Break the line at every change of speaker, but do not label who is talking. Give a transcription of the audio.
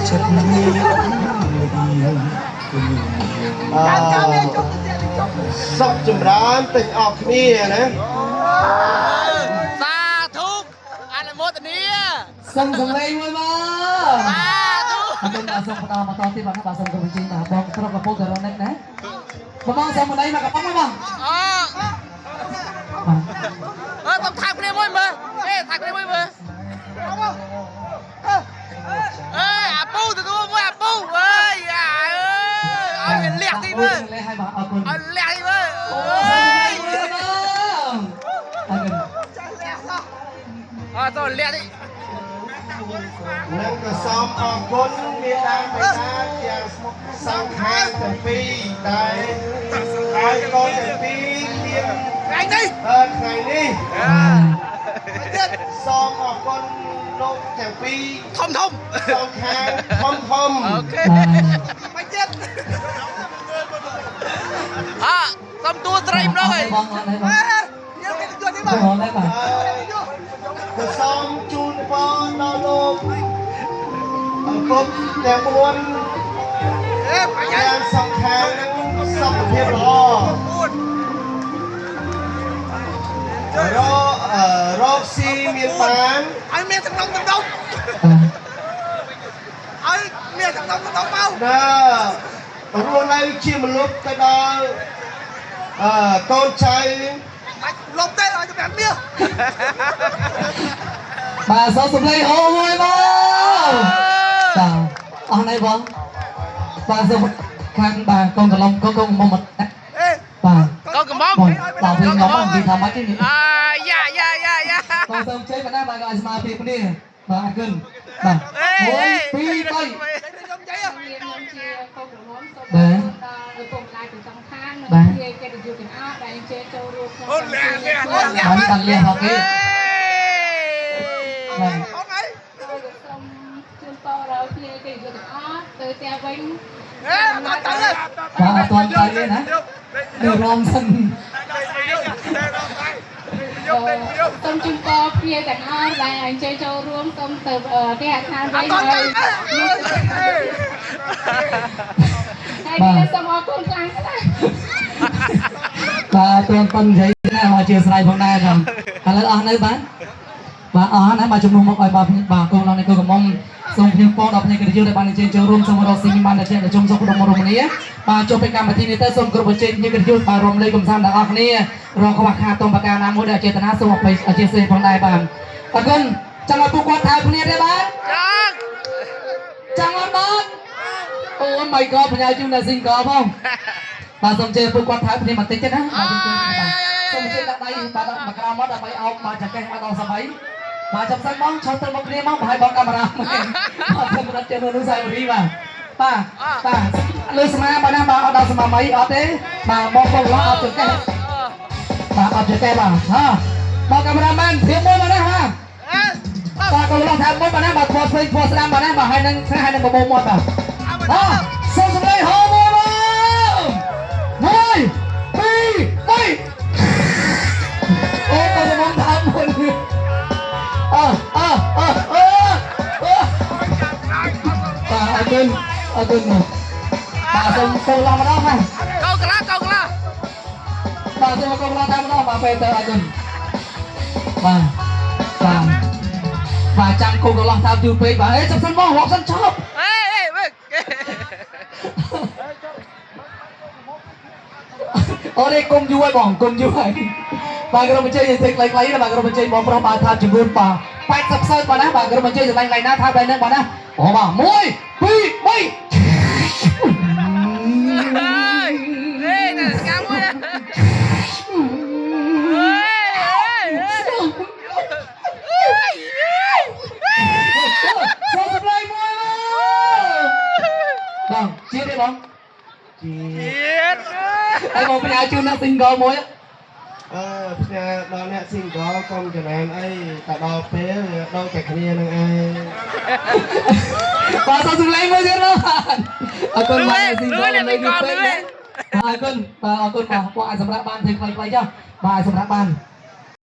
ចិត្តនេះសុខចម្រើនទាំងអស់គ្នាណា
សាធុអនុមោទនា
សុំសំឡេងមួយមក
សាធុ
អរគុណបាទសូមបន្តទៀតបាទបាទសូមគោរពជ័យបាទបងប្រុសកំពុងតែរត់ណាបងសូមម្ដីមកកំប៉ុងមក
តំថែមគ្នាមួយមើលថែមគ្នាមួយមើលអាពូទទួលមួយអាពូអើយឲ្យវាលះទីមើល
ឲ្យបាទអរគុណ
ឲ្យលះទីមើល
អូយអរគុណ
តោះលះទី
និងក៏សូមអរគុណមេដាបេដាទាំងសង្ឃាទាំងពីរដែលហើយកូនទាំងពីរមាន
ថ្ងៃនេះ
ថ្ងៃនេះសូមអរគុណលោកទាំងពីរ
ធំ
សង្ឃាធំ
អូខេបាច់ទៀតសុំតួត្រីម្ដងហើយ
បងអត់ទេបង
យើងគេជួយនេះបង
អត់ទេបាទ
ក៏សូមជូនពរដល់លោកពុកទាំង4យ៉ាងសំខាន់សុខភាពល្អរកស៊ីមានបាន
ឲ្យមានចំណងឲ្យមានចំណងមក
រស់នៅជាមនុស្សទៅដល់កូនចៅ
បាច់លុបទេឲ្យជំរាបមាស
បាទសូមសំឡេងអូមួយបងបាទអស់នេះបងបាទសូមខាងបាទកូនកន្លំកូនមកបាទ
កូនកំង
ដល់វិញងំនិយាយថាម៉េចទេ
យ៉ា
បងសូមជ័យបណ្ណាបាទឲ្យស្មារតីគ្នាបាទអរគុណបាទ1 2 3
ខ្ញុំជ័យ
ខ្ញុំជាកូនក្រមុំសូម
បាទ
ដល់ឪពុកម្ដាយទាំងសងខាងនិងជាកិត្តិយសទាំងអស់ដែលអញ្ជើញចូលរួមក្នុង
បានតាំងលះហកគេ
បាទសូមជូនពរដល់គ្នាកិត្តិយសទាំងអស់ទៅત્યાંវិញ
មកទៅ
បាទអត់ទាន់ទៅទេណានេះរំសិន
សូមជូនពរគ្នាទាំងអស់ដែលអញ្ជើញចូលរួមសូមទៅគេហដ្ឋានវិញហើយសូមអរគុណខ្លាំងណាស់
បាទទ្រាំប៉ុននិយាយណាមកជាស្រ័យផងដែរខ្ញុំឥឡូវអស់នៅបាទអស់ណាមកជំនុំមកឲ្យបាទកូនឡងនៃកូនកំមុំសូមខ្ញុំពរដល់ភ្នាក់ងារដែលបានអញ្ជើញចូលរួមសូមរកស៊ីបានតែជុំសុខដុមរមនាបាទចូលពីកម្មវិធីនេះទៅសូមគ្រប់អញ្ជើញភ្នាក់ងារបាទរំលែកកំសាន្តដល់អស់គ្នារកខ្វះខាតតំបការណាមួយដែលចេតនាសូមអធិស្ឋានផងដែរបាទអរគុណចង់ឲ្យពួកគាត់ថើគ្នាទេបាទចង់អត់បងអូ my god បញ្ញាជូនដល់ single ផងបាទសូមជើពួកគាត់ថើគ្នាបន្តិចទេណាបាទសូមជើដាក់ដៃបាទមកក្រោមមកដើម្បីអោបមកចង្កេះមកដល់សបាយបាទចាប់សិនបងឈប់ទៅមកគ្នាមកបើឲ្យបងកាមេរ៉ាមកអត់ទៅរត់ចេញនៅសាយរីបាទលើស្មាបាទណាបាទអត់ដល់ស្មាមីអត់ទេបាទមកបងឡោអត់ចង្កេះបាទអត់ចង្កេះបាទបងកាមេរ៉ាមែនព្រៀបមួយមកណាបាទកូនឡោថាមួយបាទណាបាទធ្វើស្វែងធ្វើស្ដាំបាទណាបាទហើយនឹងស្រាហើយនឹងបបោមាត់បាទសូមសម្លេងហោមួយមក1 2 3អូកូនមកថាមួយបាទអរគុណបាទសូមកូនឡោម្ដងបាទ
កូនកន្លះ
បាទសូមកូនឡោថាម្ដងបាទពេលទៅអរគុណបាទចាំកូនកន្លះតាមយូរពេកបាទអេចាប់សិនបងរាប់សិនចប់អូនេះគុំយូរហើយបងគុំយូរហើយបាទក្រុមបញ្ជាយើងតិចខ្លីៗណាបាទក្រុមបញ្ជាបងប្រុសបាទថាចំនួនបាទ80សើបាទណាបាទក្រុមបញ្ជាចម្លាញ់ឡៃណាថាបែរហ្នឹងបាទណាអូបាទ1 2 3
ណាស្កាមួយណា
សូមសម្លេងមួយបងជាតិទេបង
ជាតិ
ហើយបងផ្ញើជូនអ្នក single មួយ
ផ្ញើដល់អ្នក single កុំចំណានអីតែដល់ពេលដល់តែគ្នានឹងឯង
បាទសូមសម្លេងមួយទៀតបងអរគុណបាទ single នៅនេះពេកអរគុណបាទពួកអាចសម្រាប់បានធ្វើខ្លីៗចុះបាទសម្រាប់បាន